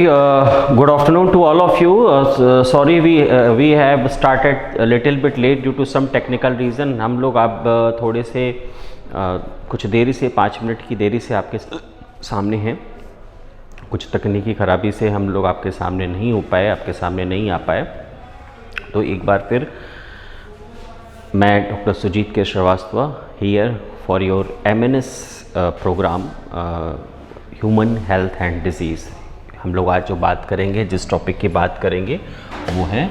good afternoon to all of you. Sorry we have started a little bit late due to some technical reason. हम लोग अब थोड़े से कुछ देरी से 5 मिनट की देरी से आपके सामने हैं। कुछ तकनीकी ख़राबी से हम लोग आपके सामने नहीं हो पाए, आपके सामने नहीं आ पाए। तो एक बार फिर मैं doctor Sujeet K Srivastava here for your MNS program human health and disease. हम लोग आज जो बात करेंगे, जिस टॉपिक की बात करेंगे वो है,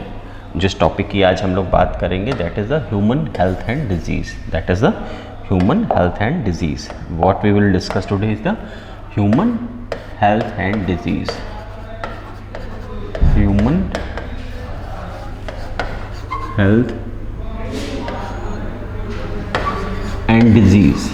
जिस टॉपिक की आज हम लोग बात करेंगे that is the human health and disease. That is the human health and disease. What we will discuss today is the human health and disease. Human health and disease,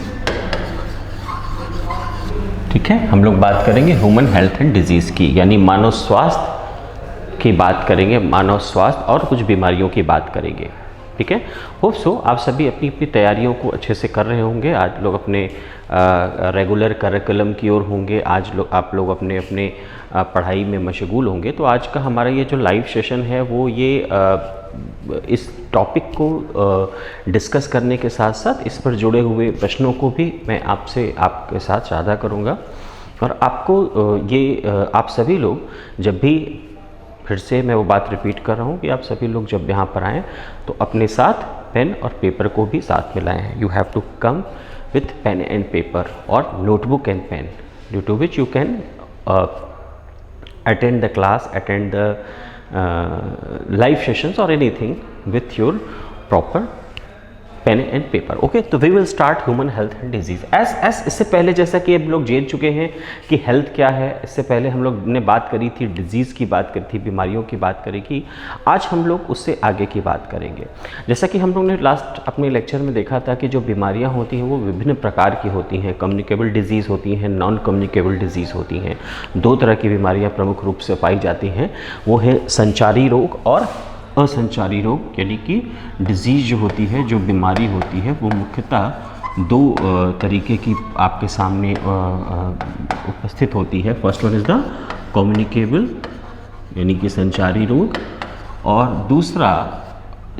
ठीक है। हम लोग बात करेंगे ह्यूमन हेल्थ एंड डिजीज़ की, यानी मानव स्वास्थ्य की बात करेंगे, मानव स्वास्थ्य और कुछ बीमारियों की बात करेंगे, ठीक है। होप सो आप सभी अपनी अपनी तैयारियों को अच्छे से कर रहे होंगे। आज लोग अपने रेगुलर करिकुलम की ओर होंगे। आज आप लोग अपने अपने पढ़ाई में मशगूल होंगे। तो आज का हमारा ये जो लाइव सेशन है वो ये इस टॉपिक को डिस्कस करने के साथ साथ इस पर जुड़े हुए प्रश्नों को भी मैं आपके साथ साझा करूँगा। और आपको आप सभी लोग जब भी, फिर से मैं वो बात रिपीट कर रहा हूँ कि आप सभी लोग जब यहाँ पर आएँ तो अपने साथ पेन और पेपर को भी साथ में लाएँ। You have to come with pen and paper or notebook and pen, due to which you can attend the class, attend the live sessions or anything with your proper pen and paper. Okay, तो we will start human health and disease. इससे पहले जैसा कि हम लोग जान चुके हैं कि हेल्थ क्या है, इससे पहले हम लोग ने बात करी थी, डिजीज़ की बात करी थी, बीमारियों की बात करी थी। आज हम लोग उससे आगे की बात करेंगे। जैसा कि हम लोग ने लास्ट अपने लेक्चर में देखा था कि जो बीमारियाँ होती हैं वो विभिन्न प्रकार की होती हैं। कम्युनिकेबल डिजीज़ होती हैं, नॉन कम्युनिकेबल डिजीज़ होती हैं। 2 तरह की बीमारियाँ प्रमुख रूप से पाई जाती हैं, वो है संचारी रोग और असंचारी रोग। यानी कि डिजीज़ जो होती है, जो बीमारी होती है, वो मुख्यतः 2 तरीके की आपके सामने उपस्थित होती है। First one is the communicable यानी कि संचारी रोग, और दूसरा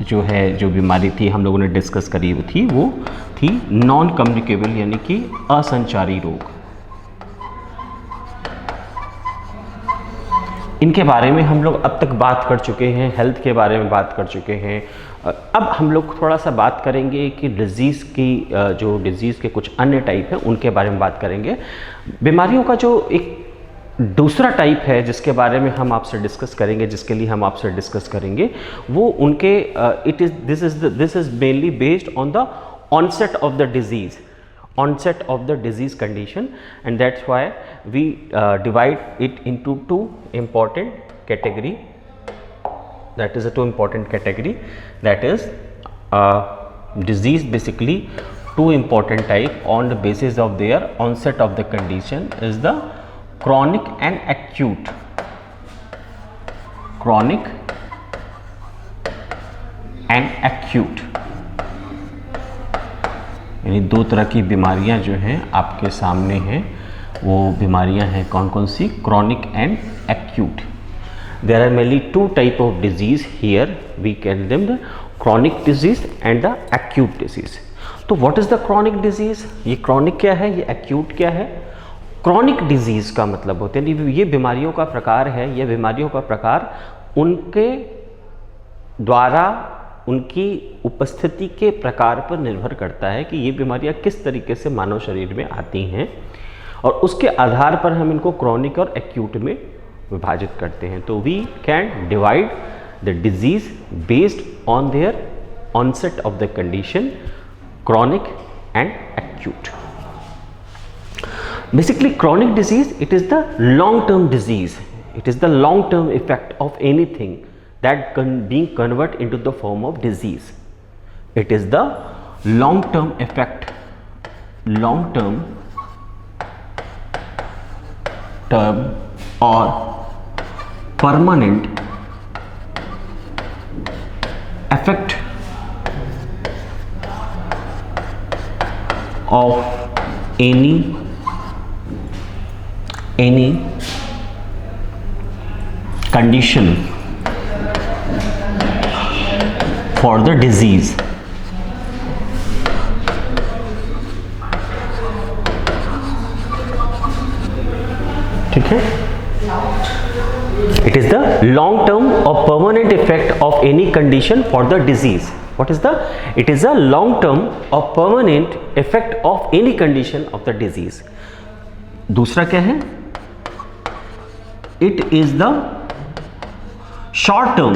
जो है, जो बीमारी थी हम लोगों ने डिस्कस करी थी, वो थी नॉन कम्युनिकेबल यानी कि असंचारी रोग। इनके बारे में हम लोग अब तक बात कर चुके हैं, हेल्थ के बारे में बात कर चुके हैं। अब हम लोग थोड़ा सा बात करेंगे कि डिजीज़ की, जो डिजीज़ के कुछ अन्य टाइप हैं उनके बारे में बात करेंगे। बीमारियों का जो एक दूसरा टाइप है जिसके बारे में हम आपसे डिस्कस करेंगे, जिसके लिए हम आपसे डिस्कस करेंगे, वो उनके this is mainly based on the onset of the disease, onset of the disease condition, and that's why we divide it into 2 important category. That is a 2 important category, that is disease, basically 2 important type on the basis of their onset of the condition is the chronic and acute. Chronic and acute यानी 2 तरह की बीमारियां जो हैं आपके सामने हैं। वो बीमारियां हैं कौन कौन सी? Chronic and acute. There are mainly 2 type of disease here, we can them the chronic disease and the acute disease. तो what is the chronic disease? ये क्रॉनिक क्या है, ये एक्यूट क्या है? क्रॉनिक डिजीज का मतलब होता है, ये बीमारियों का प्रकार है। ये बीमारियों का प्रकार उनके द्वारा, उनकी उपस्थिति के प्रकार पर निर्भर करता है कि ये बीमारियां किस तरीके से मानव शरीर में आती हैं, और उसके आधार पर हम इनको क्रॉनिक और एक्यूट में विभाजित करते हैं। तो we can divide the disease based on their onset of the condition, chronic and acute. Basically chronic disease, it is the long term disease, it is the long term effect of anything that being convert into the form of disease. It is the long term effect, long term or permanent effect of any condition for the disease. ठीक है, it is the long term or permanent effect of any condition for the disease. What is the? It is a long term or permanent effect of any condition of the disease. दूसरा क्या है? It is the short term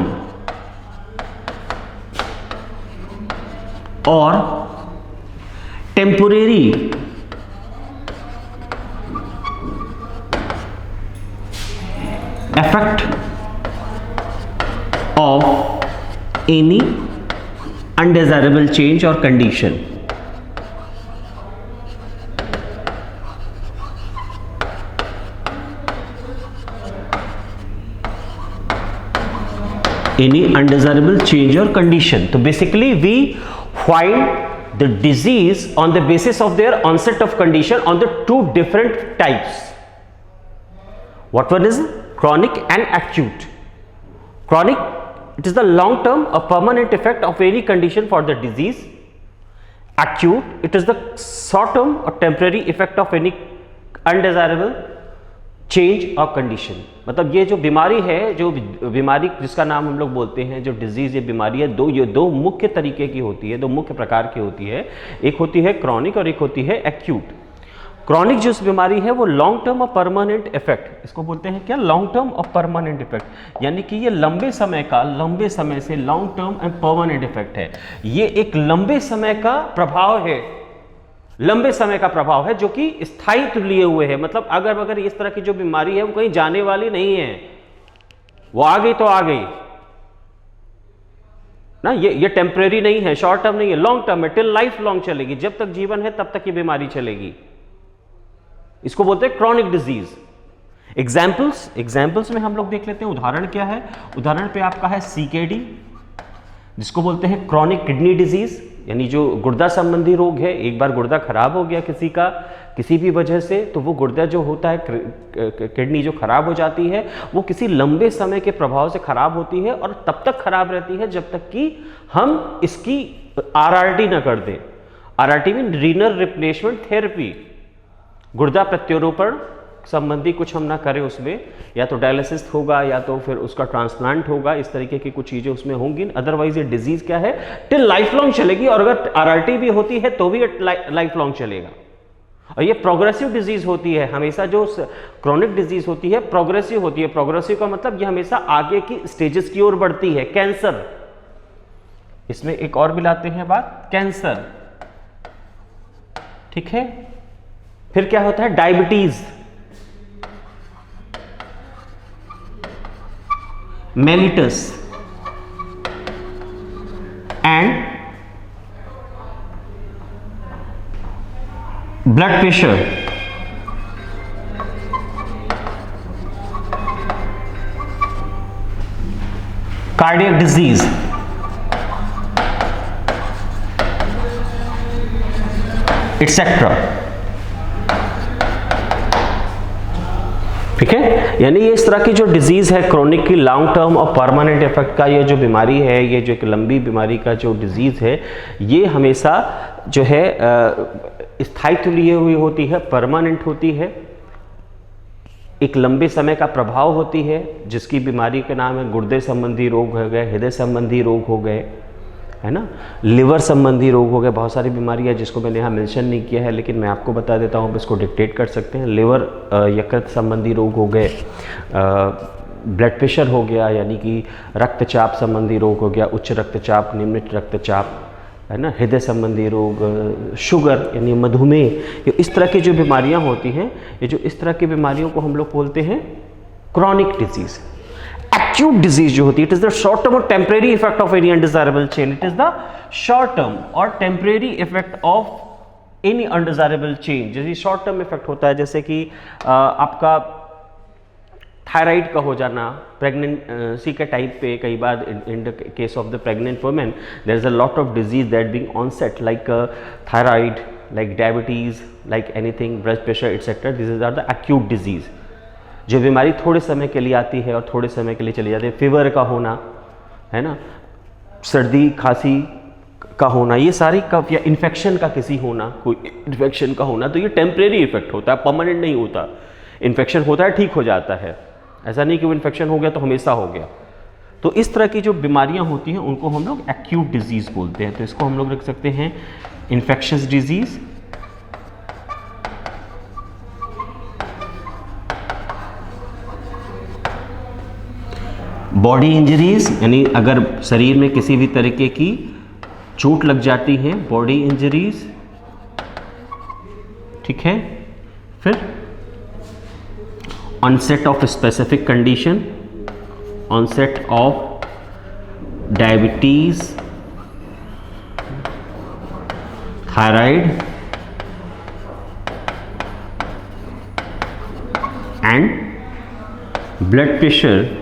or temporary effect of any undesirable change or condition. Any undesirable change or condition. So basically we find the disease on the basis of their onset of condition on the two different types. What one is chronic and acute? Chronic, it is the long term or permanent effect of any condition for the disease. Acute, it is the short term or temporary effect of any undesirable change और condition. मतलब ये जो बीमारी है, जो बीमारी जिसका नाम हम लोग बोलते हैं, जो डिजीज, ये बीमारी है, ये दो मुख्य तरीके की होती है, दो मुख्य प्रकार की होती है. एक होती है क्रॉनिक और एक होती है एक्यूट. क्रॉनिक जो बीमारी है वो लॉन्ग टर्म और परमानेंट इफेक्ट, इसको बोलते हैं क्या? लॉन्ग टर्म और परमानेंट इफेक्ट. यानी कि ये लंबे समय से long term and permanent effect है. ये एक लंबे समय का प्रभाव है, लंबे समय का प्रभाव है जो कि स्थायित्व लिए हुए है. मतलब अगर इस तरह की जो बीमारी है वो कहीं जाने वाली नहीं है, वो आ गई तो आ गई ना. ये टेम्परेरी नहीं है, शॉर्ट टर्म नहीं है, लॉन्ग टर्म है, टिल लाइफ लॉन्ग चलेगी. जब तक जीवन है तब तक ये बीमारी चलेगी. इसको बोलते हैं क्रॉनिक डिजीज. एग्जाम्पल्स में हम लोग देख लेते हैं. उदाहरण क्या है? उदाहरण पे आपका है सीकेडी, जिसको बोलते हैं क्रॉनिक किडनी डिजीज, यानी जो गुर्दा संबंधी रोग है. एक बार गुर्दा खराब हो गया किसी का किसी भी वजह से, तो वो गुर्दा जो होता है, किडनी जो खराब हो जाती है, वो किसी लंबे समय के प्रभाव से खराब होती है और तब तक खराब रहती है जब तक कि हम इसकी आरआरटी ना कर दें. RRT mean renal replacement therapy, गुर्दा प्रत्यारोपण संबंधी कुछ हम ना करें. उसमें या तो डायलिसिस होगा या तो फिर उसका ट्रांसप्लांट होगा. इस तरीके की कुछ चीजें उसमें होंगी. अदरवाइज ये डिजीज क्या है? टिल लाइफ लॉन्ग चलेगी. और अगर आरआरटी भी होती है तो भी लाइफ लॉन्ग चलेगा. और ये प्रोग्रेसिव डिजीज होती है. हमेशा जो क्रॉनिक डिजीज होती है प्रोग्रेसिव होती है. प्रोग्रेसिव का मतलब ये हमेशा आगे की स्टेजेस की ओर बढ़ती है. कैंसर, इसमें एक और भी लाते हैं बात, कैंसर. ठीक है. फिर क्या होता है? Diabetes, mellitus and blood pressure. Cardiac disease, etc. ठीक है. यानी ये इस तरह की जो डिजीज है क्रॉनिक की, लॉन्ग टर्म और परमानेंट इफेक्ट का, ये जो बीमारी है, ये जो एक लंबी बीमारी का जो डिजीज है, ये हमेशा जो है स्थायित्व लिए हुई होती है, परमानेंट होती है, एक लंबे समय का प्रभाव होती है. जिसकी बीमारी का नाम है गुर्दे संबंधी रोग हो गए, हृदय संबंधी रोग हो गए, है ना, लिवर संबंधी रोग हो गए. बहुत सारी बीमारियां जिसको मैंने यहाँ मेंशन नहीं किया है, लेकिन मैं आपको बता देता हूँ, इसको डिक्टेट कर सकते हैं. लिवर यकृत संबंधी रोग हो गए, ब्लड प्रेशर हो गया, यानी कि रक्तचाप संबंधी रोग हो गया, उच्च रक्तचाप, निम्न रक्तचाप, है ना, हृदय संबंधी रोग, शुगर यानी मधुमेह. ये इस तरह की जो बीमारियां होती हैं, ये जो इस तरह की बीमारियों को हम लोग बोलते हैं क्रॉनिक डिजीज. एक्यूट डिजीज जो होती है, it is the short term और temporary effect of any undesirable change. It is the short term और temporary effect of any undesirable change. जैसे शॉर्ट टर्म इफेक्ट होता है, जैसे कि आपका थायराइड का हो जाना, प्रेगनेंसी के टाइप पे कई बार in the case of the pregnant women there is a lot of disease that being onset, like thyroid, like diabetes, like anything, blood pressure, etcetera. This are the acute disease. जो बीमारी थोड़े समय के लिए आती है और थोड़े समय के लिए चली जाती है, फीवर का होना, है ना, सर्दी खांसी का होना, ये सारी का, या इन्फेक्शन का किसी होना, कोई इन्फेक्शन का होना, तो ये टेम्परेरी इफेक्ट होता है, परमानेंट नहीं होता। इन्फेक्शन होता है, ठीक हो जाता है, ऐसा नहीं कि वो इन्फेक्शन हो गया तो हमेशा हो गया। तो इस तरह की जो बीमारियां होती हैं उनको हम लोग एक्यूट डिजीज बोलते हैं। तो इसको हम लोग रख सकते हैं इन्फेक्शियस डिजीज, बॉडी इंजरीज, यानी अगर शरीर में किसी भी तरीके की चोट लग जाती है, बॉडी इंजरीज, ठीक है। फिर onset of specific condition, onset of diabetes, thyroid and blood pressure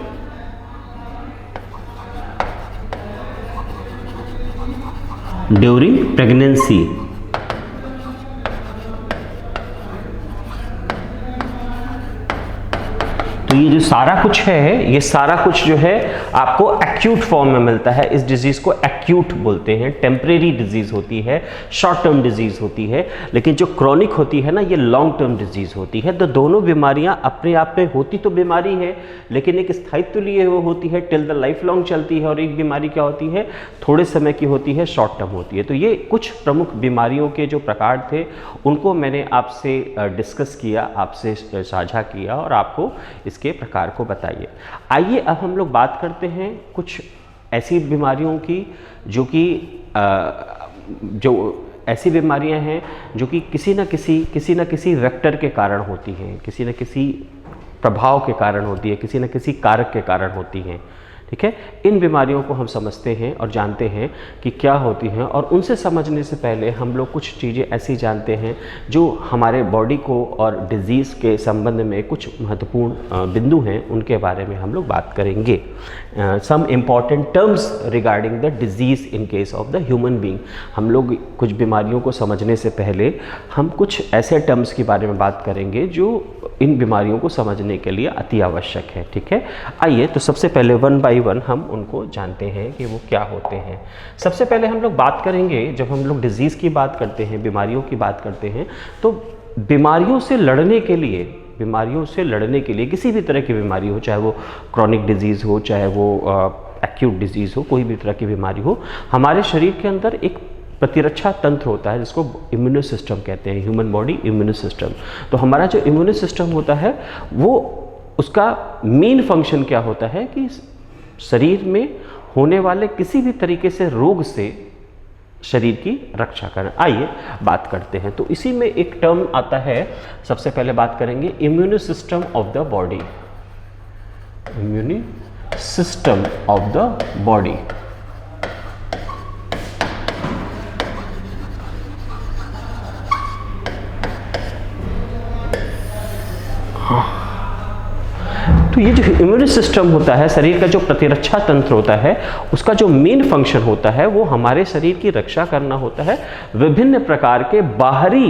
during pregnancy. तो ये जो सारा कुछ है, ये सारा कुछ जो है आपको एक्यूट फॉर्म में मिलता है। इस डिजीज को एक्यूट बोलते हैं। टेम्परेरी डिजीज होती है, शॉर्ट टर्म डिजीज होती है, लेकिन जो क्रॉनिक होती है ना, ये लॉन्ग टर्म डिजीज होती है। तो दोनों बीमारियां अपने आप में होती तो बीमारी है, लेकिन एक स्थायित्व लिए हुए होती है, टिल द लाइफ लॉन्ग चलती है। और एक बीमारी क्या होती है, थोड़े समय की होती है, शॉर्ट टर्म होती है। तो ये कुछ प्रमुख बीमारियों के जो प्रकार थे उनको मैंने आपसे डिस्कस किया, आपसे साझा किया और आपको इसके प्रकार को बताइए। आइए अब हम लोग बात करते हैं कुछ ऐसी बीमारियों की जो ऐसी बीमारियां हैं जो कि किसी न किसी वेक्टर के कारण होती हैं, किसी न किसी प्रभाव के कारण होती है, किसी न किसी कारक के कारण होती हैं। ठीक है, इन बीमारियों को हम समझते हैं और जानते हैं कि क्या होती हैं, और उनसे समझने से पहले हम लोग कुछ चीज़ें ऐसी जानते हैं जो हमारे बॉडी को और डिजीज़ के संबंध में कुछ महत्वपूर्ण बिंदु हैं, उनके बारे में हम लोग बात करेंगे। Some important terms regarding the disease in case of the human being. हम लोग कुछ बीमारियों को समझने से पहले हम कुछ ऐसे टर्म्स के बारे में बात करेंगे जो इन बीमारियों को समझने के लिए अति आवश्यक है। ठीक है, आइए तो सबसे पहले वन बाय वन हम उनको जानते हैं कि वो क्या होते हैं। सबसे पहले हम लोग बात करेंगे, जब हम लोग डिजीज़ की बात करते हैं, बीमारियों की बात करते हैं, तो बीमारियों से लड़ने के लिए किसी भी तरह की बीमारी हो, चाहे वो क्रॉनिक डिजीज़ हो, चाहे वो एक्यूट डिजीज़ हो, कोई भी तरह की बीमारी हो, हमारे शरीर के अंदर एक प्रतिरक्षा तंत्र होता है जिसको इम्यूनो सिस्टम कहते हैं, ह्यूमन बॉडी इम्यूनो सिस्टम। तो हमारा जो इम्यूनो सिस्टम होता है वो, उसका मेन फंक्शन क्या होता है कि शरीर में होने वाले किसी भी तरीके से रोग से शरीर की रक्षा करना। आइए बात करते हैं। तो इसी में एक टर्म आता है, सबसे पहले बात करेंगे immuno system of the body. Immuno system of the body. तो ये जो इम्यून सिस्टम होता है, शरीर का जो प्रतिरक्षा तंत्र होता है, उसका जो मेन फंक्शन होता है वो हमारे शरीर की रक्षा करना होता है विभिन्न प्रकार के बाहरी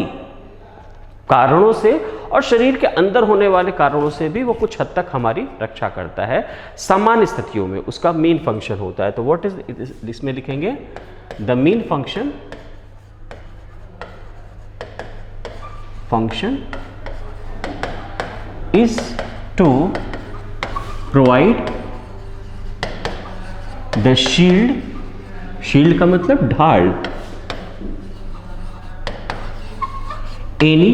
कारणों से, और शरीर के अंदर होने वाले कारणों से भी वो कुछ हद तक हमारी रक्षा करता है। सामान्य स्थितियों में उसका मेन फंक्शन होता है। तो व्हाट इज, इसमें लिखेंगे the main function is to provide the shield का मतलब ढाल, any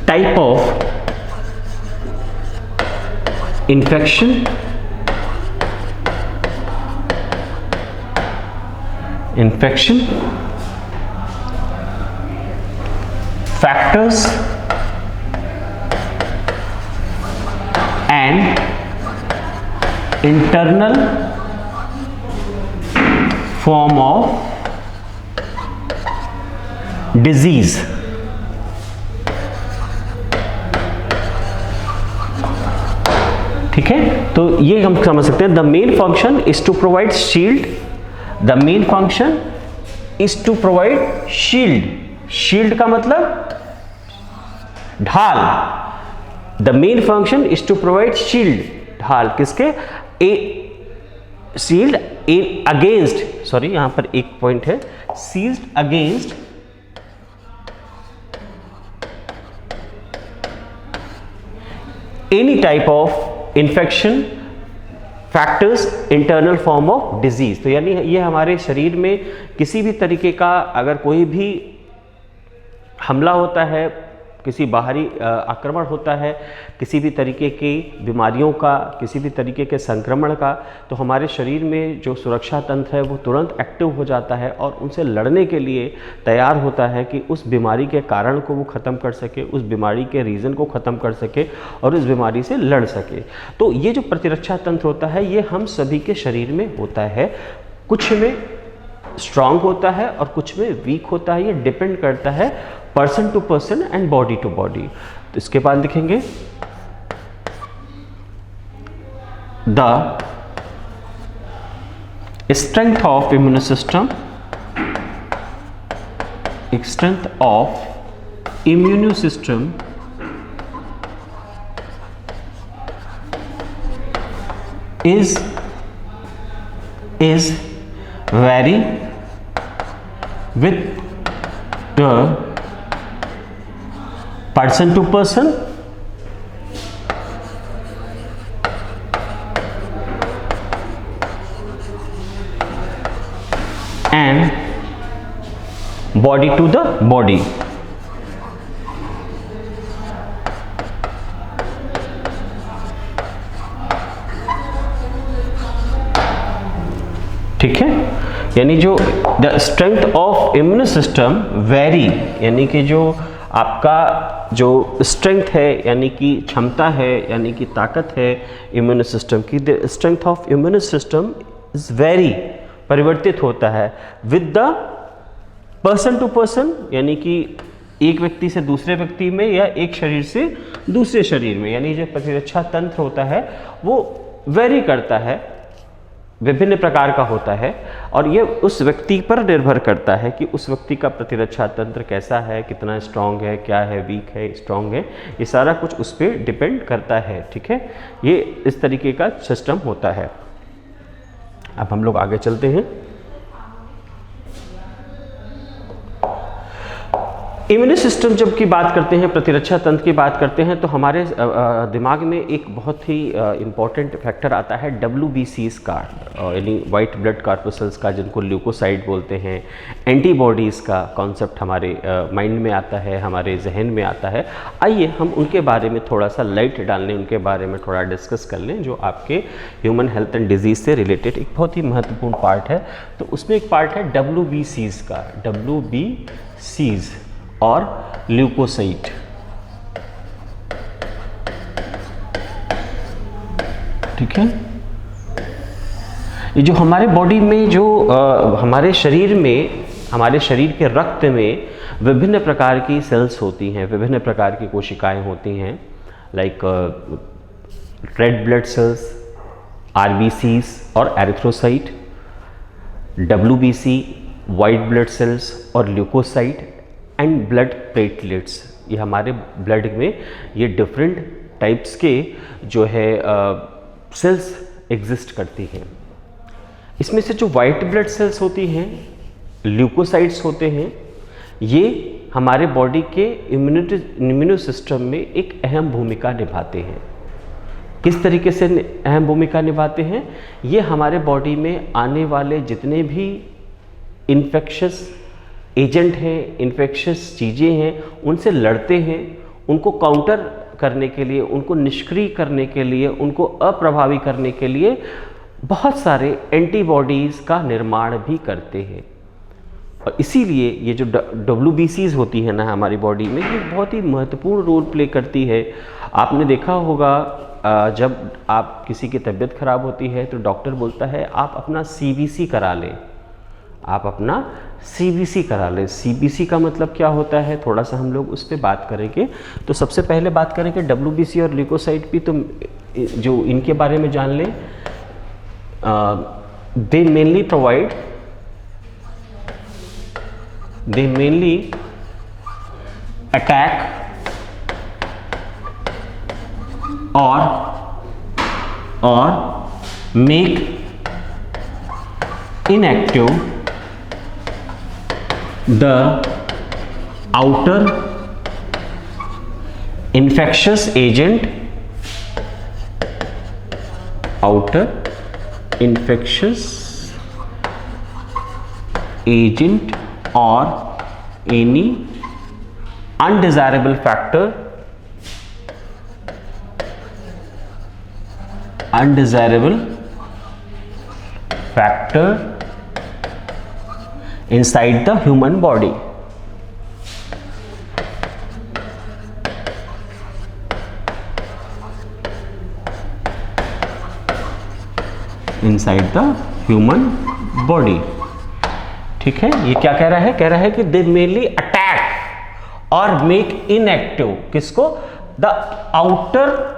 type of infection, factors and internal form of disease। ठीक है, तो ये हम समझ सकते हैं। The main function is to provide shield, the main function is to provide shield. Shield का मतलब ढाल, the main function is to provide shield, ढाल किसके, शील्ड अगेंस्ट, सॉरी यहां पर एक पॉइंट है, shield against any type of infection, factors, internal form of disease. तो यानी ये हमारे शरीर में किसी भी तरीके का अगर कोई भी हमला होता है, किसी बाहरी आक्रमण होता है, किसी भी तरीके की बीमारियों का, किसी भी तरीके के संक्रमण का, तो हमारे शरीर में जो सुरक्षा तंत्र है वो तुरंत एक्टिव हो जाता है और उनसे लड़ने के लिए तैयार होता है कि उस बीमारी के कारण को वो ख़त्म कर सके, उस बीमारी के रीज़न को ख़त्म कर सके और उस बीमारी से लड़ सके। तो ये जो प्रतिरक्षा तंत्र होता है ये हम सभी के शरीर में होता है, कुछ में स्ट्रांग होता है और कुछ में वीक होता है, ये डिपेंड करता है person to person and body to body. तो इसके बाद लिखेंगे the strength of immune system, strength of immune system is vary with the person to person and body to the body। ठीक है, यानी जो the strength of immune system very, यानी कि जो आपका जो स्ट्रेंथ है यानी कि क्षमता है यानी कि ताकत है इम्यून सिस्टम की, the strength of immune system is vary, परिवर्तित होता है with the person to person, यानी कि एक व्यक्ति से दूसरे व्यक्ति में या एक शरीर से दूसरे शरीर में, यानी जो प्रतिरक्षा तंत्र होता है वो वेरी करता है, विभिन्न प्रकार का होता है और ये उस व्यक्ति पर निर्भर करता है कि उस व्यक्ति का प्रतिरक्षा तंत्र कैसा है, कितना स्ट्रांग है, क्या है, वीक है, स्ट्रांग है, ये सारा कुछ उस पर डिपेंड करता है। ठीक है, ये इस तरीके का सिस्टम होता है। अब हम लोग आगे चलते हैं। इम्यून सिस्टम जब की बात करते हैं, प्रतिरक्षा तंत्र की बात करते हैं, तो हमारे दिमाग में एक बहुत ही इम्पॉर्टेंट फैक्टर आता है WBCs का, यानी वाइट ब्लड कॉर्पस्कल्स का, जिनको ल्यूकोसाइट बोलते हैं। एंटीबॉडीज़ का कॉन्सेप्ट हमारे माइंड में आता है, हमारे जहन में आता है। आइए हम उनके बारे में थोड़ा सा लाइट डाल लें, उनके बारे में थोड़ा डिस्कस कर लें, जो आपके ह्यूमन हेल्थ एंड डिजीज़ से रिलेटेड एक बहुत ही महत्वपूर्ण पार्ट है। तो उसमें एक पार्ट है WBCs का, WBCs और ल्यूकोसाइट। ठीक है, ये जो हमारे बॉडी में जो हमारे शरीर में, हमारे शरीर के रक्त में विभिन्न प्रकार की सेल्स होती हैं, विभिन्न प्रकार की कोशिकाएं होती हैं, like red blood cells, RBCs और erythrocyte, WBC white blood cells और ल्यूकोसाइट एंड ब्लड प्लेटलेट्स। ये हमारे ब्लड में ये डिफरेंट टाइप्स के जो है सेल्स एग्जिस्ट करती हैं। इसमें से जो वाइट ब्लड सेल्स होती हैं, ल्यूकोसाइट्स होते हैं, ये हमारे बॉडी के इम्यूनो सिस्टम में एक अहम भूमिका निभाते हैं। किस तरीके से अहम भूमिका निभाते हैं? ये हमारे बॉडी में आने वाले जितने भी इन्फेक्शस एजेंट हैं, इन्फेक्शस चीज़ें हैं, उनसे लड़ते हैं, उनको काउंटर करने के लिए, उनको निष्क्रिय करने के लिए, उनको अप्रभावी करने के लिए बहुत सारे एंटीबॉडीज़ का निर्माण भी करते हैं। और इसीलिए ये जो WBCs होती है ना हमारी बॉडी में, ये बहुत ही महत्वपूर्ण रोल प्ले करती है। आपने देखा होगा जब आप किसी की तबीयत खराब होती है तो डॉक्टर बोलता है आप अपना CBC करा लें, आप अपना CBC करा लें। CBC का मतलब क्या होता है, थोड़ा सा हम लोग उस पर बात करेंगे। तो सबसे पहले बात करेंगे WBC और ल्यूकोसाइट भी, तो जो इनके बारे में जान लें। दे mainly attack or make inactive the outer infectious agent or any undesirable factor inside the human body. Inside the human body. ठीक है, ये क्या कह रहा है? कह रहा है कि दे मेनली अटैक और मेक इनएक्टिव किसको? The outer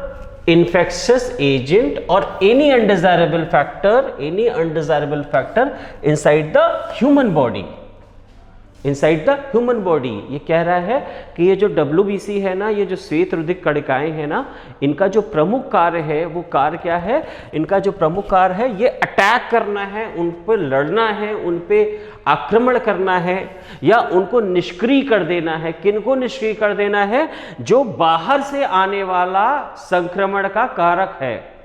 infectious agent or any undesirable factor inside the human body. ये कह रहा है कि ये जो WBC है ना, ये जो श्वेत रुधिर कणिकाएं हैं ना, इनका जो प्रमुख कार्य है वो कार्य क्या है? इनका जो प्रमुख कार्य है ये अटैक करना है, उन पर लड़ना है, उन पे आक्रमण करना है या उनको निष्क्रिय कर देना है। किनको निष्क्रिय कर देना है? जो बाहर से आने वाला संक्रमण का कारक है,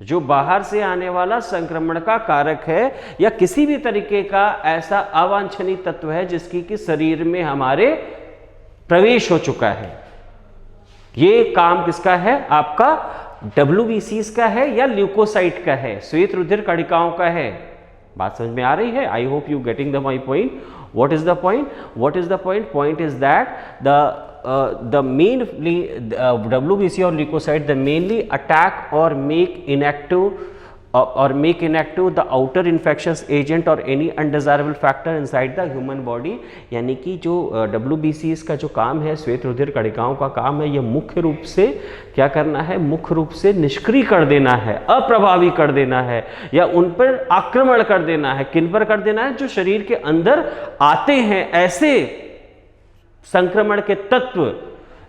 जो बाहर से आने वाला संक्रमण का कारक है या किसी भी तरीके का ऐसा अवांछनीय तत्व है जिसकी कि शरीर में हमारे प्रवेश हो चुका है। ये काम किसका है? आपका WBCs का है या ल्यूकोसाइट का है? श्वेत रुधिर कणिकाओं का है। बात समझ में आ रही है? I hope you getting the my point. What is the point? What is the point? Point is that the mainly WBC or leukocyte, they mainly attack or make inactive the outer infectious agent or any undesirable factor inside the human body. यानी कि जो WBCs का जो काम है, श्वेत रुधिर कणिकाओं का काम है, ये मुख्य रूप से क्या करना है? मुख्य रूप से निष्क्रिय कर देना है, अप्रभावी कर देना है या उन पर आक्रमण कर देना है। किन पर कर देना है? जो शरीर के अंदर आते हैं ऐसे संक्रमण के तत्व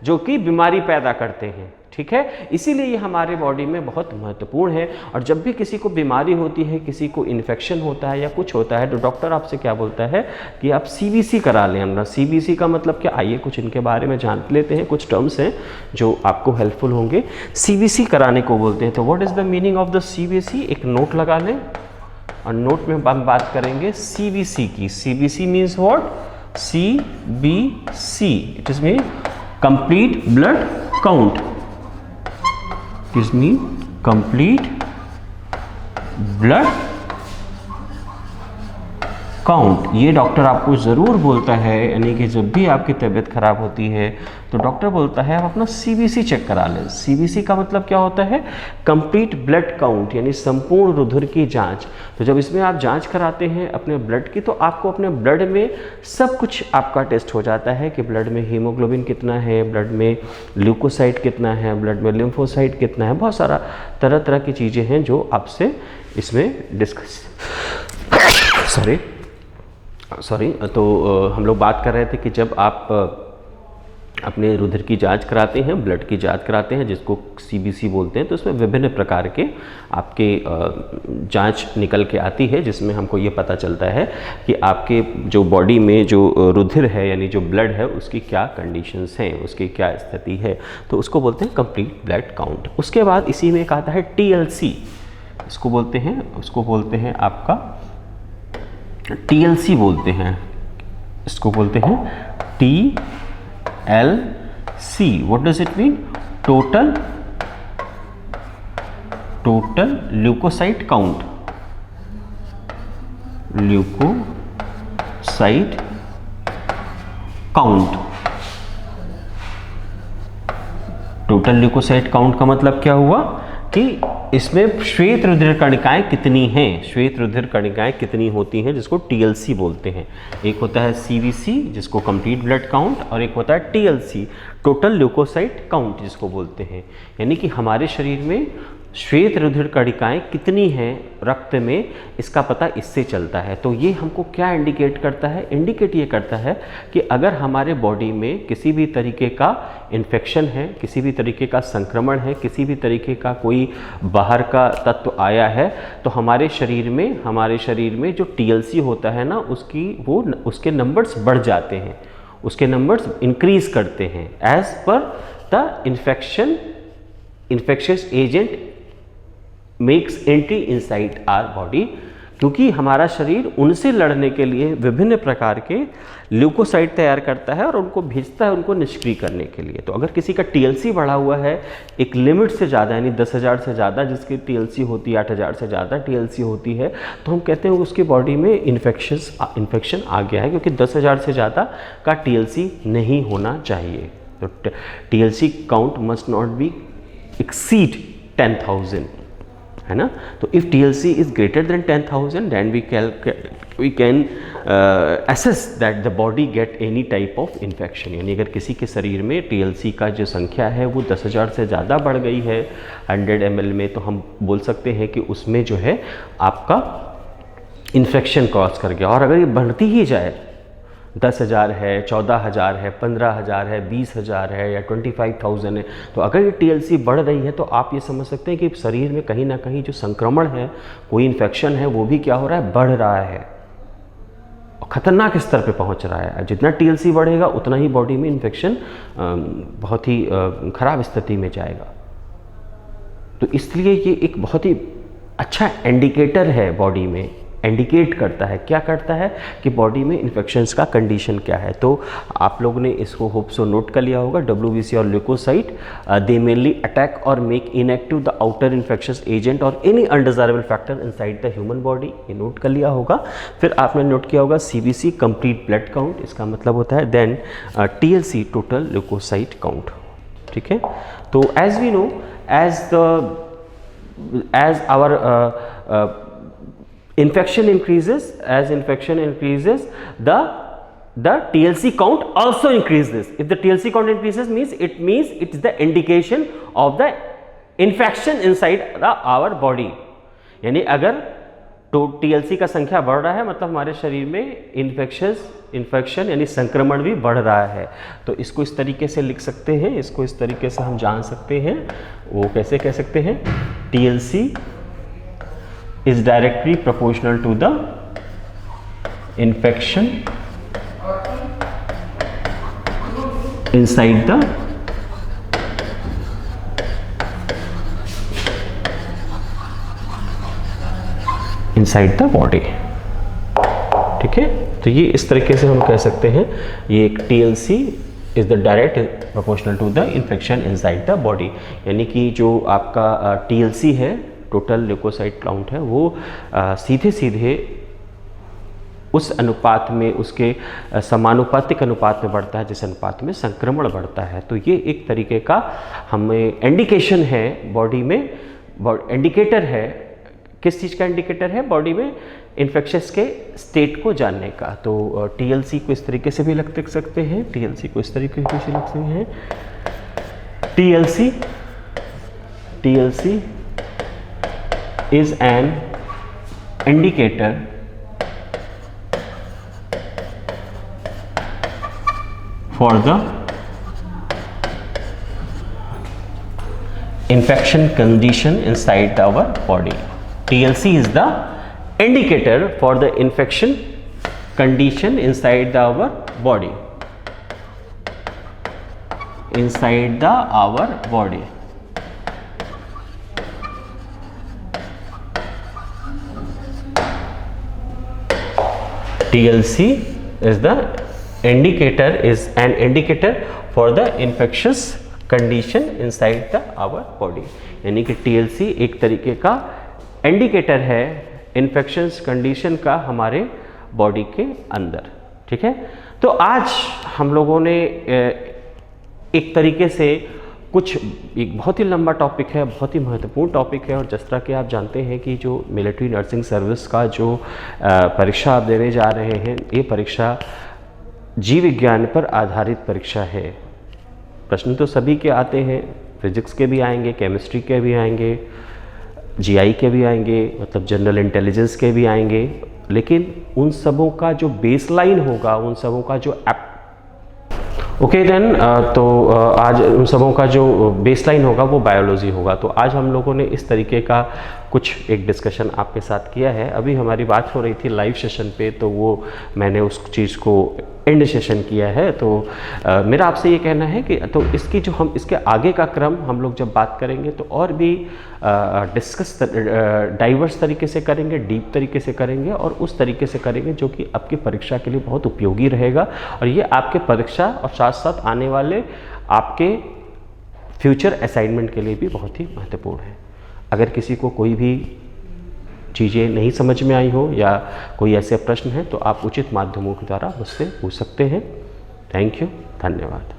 जो कि बीमारी पैदा करते हैं। ठीक है, इसीलिए ये हमारे बॉडी में बहुत महत्वपूर्ण है। और जब भी किसी को बीमारी होती है, किसी को इन्फेक्शन होता है या कुछ होता है, तो डॉक्टर आपसे क्या बोलता है कि आप CBC करा लें अपना। CBC का मतलब क्या? आइए कुछ इनके बारे में जान लेते हैं। कुछ टर्म्स हैं जो आपको हेल्पफुल होंगे। CBC कराने को बोलते हैं। तो what is the meaning of the CBC? एक नोट लगा लें और नोट में हम बात करेंगे CBC की। CBC means what? CBC it is mean complete blood count. Gives me complete blood count. ये डॉक्टर आपको ज़रूर बोलता है, यानी कि जब भी आपकी तबीयत खराब होती है तो डॉक्टर बोलता है आप अपना CBC चेक करा लें। CBC का मतलब क्या होता है? कंप्लीट ब्लड काउंट, यानी संपूर्ण रुधिर की जांच। तो जब इसमें आप जांच कराते हैं अपने ब्लड की, तो आपको अपने ब्लड में सब कुछ आपका टेस्ट हो जाता है कि ब्लड में हीमोग्लोबिन कितना है, ब्लड में ल्यूकोसाइट कितना है, ब्लड में लिम्फोसाइट कितना है। बहुत सारा तरह तरह की चीज़ें हैं जो आपसे इसमें डिस्कस सॉरी तो हम लोग बात कर रहे थे कि जब आप अपने रुधिर की जांच कराते हैं, ब्लड की जांच कराते हैं, जिसको CBC बोलते हैं, तो उसमें विभिन्न प्रकार के आपके जांच निकल के आती है, जिसमें हमको ये पता चलता है कि आपके जो बॉडी में जो रुधिर है यानी जो ब्लड है उसकी क्या कंडीशंस हैं, उसकी क्या स्थिति है। तो उसको बोलते हैं कंप्लीट ब्लड काउंट। उसके बाद इसी में एक आता है TLC, उसको बोलते हैं आपका TLC बोलते हैं, इसको बोलते हैं TLC। What does it mean? Total leukocyte count. Leukocyte count. Total leukocyte count का मतलब क्या हुआ कि इसमें श्वेत रुधिर कणिकाएं कितनी हैं, श्वेत रुधिर कणिकाएं कितनी होती हैं, जिसको TLC बोलते हैं। एक होता है CBC जिसको कंप्लीट ब्लड काउंट, और एक होता है TLC टोटल ल्यूकोसाइट काउंट जिसको बोलते हैं। यानी कि हमारे शरीर में श्वेत रुधिर कणिकाएं कितनी हैं रक्त में, इसका पता इससे चलता है। तो ये हमको क्या इंडिकेट करता है? इंडिकेट ये करता है कि अगर हमारे बॉडी में किसी भी तरीके का इन्फेक्शन है, किसी भी तरीके का संक्रमण है, किसी भी तरीके का कोई बाहर का तत्व आया है, तो हमारे शरीर में जो TLC होता है ना, उसके नंबर्स बढ़ जाते हैं, उसके नंबर्स इंक्रीज करते हैं एज पर the infectious agent makes entry inside our body, क्योंकि हमारा शरीर उनसे लड़ने के लिए विभिन्न प्रकार के ल्यूकोसाइट तैयार करता है और उनको भेजता है उनको निष्क्रिय करने के लिए। तो अगर किसी का TLC बढ़ा हुआ है एक लिमिट से ज़्यादा, यानी 10,000 से ज़्यादा जिसकी TLC होती है, 8,000 से ज़्यादा TLC होती है, तो हम कहते हैं उसकी बॉडी में इन्फेक्शन आ गया है, क्योंकि 10,000 से ज़्यादा का TLC नहीं होना चाहिए। तो TLC count must not be exceed 10,000, है ना। तो if TLC is greater than 10,000 then we can assess that the body get any type of infection. यानी अगर किसी के शरीर में TLC का जो संख्या है वो 10,000 से ज़्यादा बढ़ गई है 100 ml में, तो हम बोल सकते हैं कि उसमें जो है आपका इन्फेक्शन क्रॉस कर गया। और अगर ये बढ़ती ही जाए, 10,000 है, 14,000 है, 15,000 है, 20,000 है या 25,000 है, तो अगर ये TLC बढ़ रही है तो आप ये समझ सकते हैं कि शरीर में कहीं ना कहीं जो संक्रमण है, कोई इन्फेक्शन है, वो भी क्या हो रहा है? बढ़ रहा है और ख़तरनाक स्तर पे पहुंच रहा है। जितना TLC बढ़ेगा उतना ही बॉडी में इन्फेक्शन बहुत ही ख़राब स्थिति में जाएगा। तो इसलिए ये एक बहुत ही अच्छा इंडिकेटर है, बॉडी में इंडिकेट करता है। क्या करता है कि बॉडी में इन्फेक्शंस का कंडीशन क्या है। तो आप लोगों ने इसको होप सो नोट कर लिया होगा। WBC और ल्यूकोसाइट दे मेनली अटैक और make inactive the outer infectious agent और any undesirable factor inside the human body, ये नोट कर लिया होगा। फिर आपने नोट किया होगा CBC कंप्लीट ब्लड काउंट, इसका मतलब होता है then TLC total leukocyte count, ठीक है। तो as we know as our infection increases, the TLC count also increases. If the TLC count increases means it's the indication of the infection inside our body. यानी अगर तो TLC का संख्या बढ़ रहा है मतलब हमारे शरीर में इन्फेक्शन यानी संक्रमण भी बढ़ रहा है। तो इसको इस तरीके से लिख सकते हैं, इसको इस तरीके से हम जान सकते हैं। वो कैसे कह सकते हैं? TLC is directly proportional to the infection inside the body, ठीक है। तो ये इस तरीके से हम कह सकते हैं ये एक TLC is the direct proportional to the infection inside the body, यानी कि जो आपका TLC है टोटल ल्यूकोसाइट काउंट है वो सीधे सीधे उस अनुपात में, उसके समानुपातिक अनुपात में बढ़ता है जिस अनुपात में संक्रमण बढ़ता है। तो ये एक तरीके का हमें इंडिकेशन है बॉडी में, इंडिकेटर है। किस चीज़ का इंडिकेटर है? बॉडी में इन्फेक्शस के स्टेट को जानने का। तो TLC को इस तरीके से भी लिख सकते हैं, TLC को इस तरीके से लिख सकते हैं। TLC is an indicator for the infection condition inside our body. TLC is the indicator for the infection condition inside our body. TLC is an indicator for the infectious condition inside our body. यानी कि TLC एक तरीके का indicator है infections condition का हमारे body के अंदर, ठीक है। तो आज हम लोगों ने एक तरीके से एक बहुत ही लंबा टॉपिक है, बहुत ही महत्वपूर्ण टॉपिक है। और जिस तरह के आप जानते हैं कि जो मिलिट्री नर्सिंग सर्विस का जो परीक्षा आप देने जा रहे हैं, ये परीक्षा जीव विज्ञान पर आधारित परीक्षा है। प्रश्न तो सभी के आते हैं, फिजिक्स के भी आएंगे, केमिस्ट्री के भी आएंगे, जीआई के भी आएंगे, मतलब जनरल इंटेलिजेंस के भी आएंगे, लेकिन उन सबों का जो बेसलाइन होगा, उन सबों का जो ओके देन आज उन सबों का जो बेसलाइन होगा वो बायोलॉजी होगा। तो आज हम लोगों ने इस तरीके का कुछ एक डिस्कशन आपके साथ किया है। अभी हमारी बात हो रही थी लाइव सेशन पे, तो वो मैंने उस चीज़ को एंड सेशन किया है। तो मेरा आपसे ये कहना है कि तो इसकी जो हम इसके आगे का क्रम हम लोग जब बात करेंगे तो और भी डिस्कस डाइवर्स तरीके से करेंगे, डीप तरीके से करेंगे और उस तरीके से करेंगे जो कि आपकी परीक्षा के लिए बहुत उपयोगी रहेगा और ये आपके परीक्षा और साथ साथ आने वाले आपके फ्यूचर असाइनमेंट के लिए भी बहुत ही महत्वपूर्ण है। अगर किसी को कोई भी चीज़ें नहीं समझ में आई हो या कोई ऐसे प्रश्न हैं तो आप उचित माध्यमों के द्वारा मुझसे पूछ सकते हैं। थैंक यू, धन्यवाद।